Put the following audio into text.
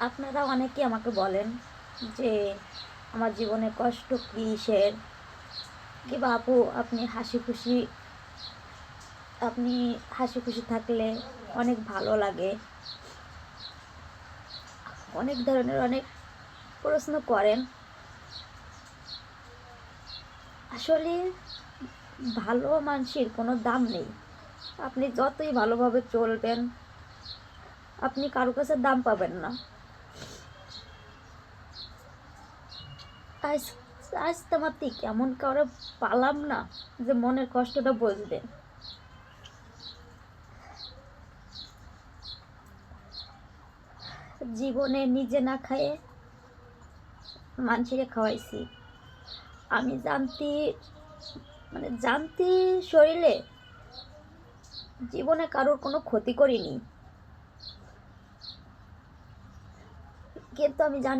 আপনারা অনেকে আমাকে বলেন যে আমার জীবনে কষ্ট কিসের, কিংবা আপু আপনি হাসি খুশি থাকলে অনেক ভালো লাগে, অনেক ধরনের অনেক প্রশ্ন করেন। আসলে ভালো মানুষের কোনো দাম নেই। আপনি যতই ভালোভাবে চলবেন, আপনি কারো কাছে দাম পাবেন না। আজ আজ তোমার কেমন কারো পালাম না যে মনের কষ্টটা বুঝবে। জীবনে নিজে না খায়ে মানুষকে খাওয়াইছি। আমি জানতি শরীরে জীবনে কারোর কোনো ক্ষতি করিনি, কিন্তু আমি জানি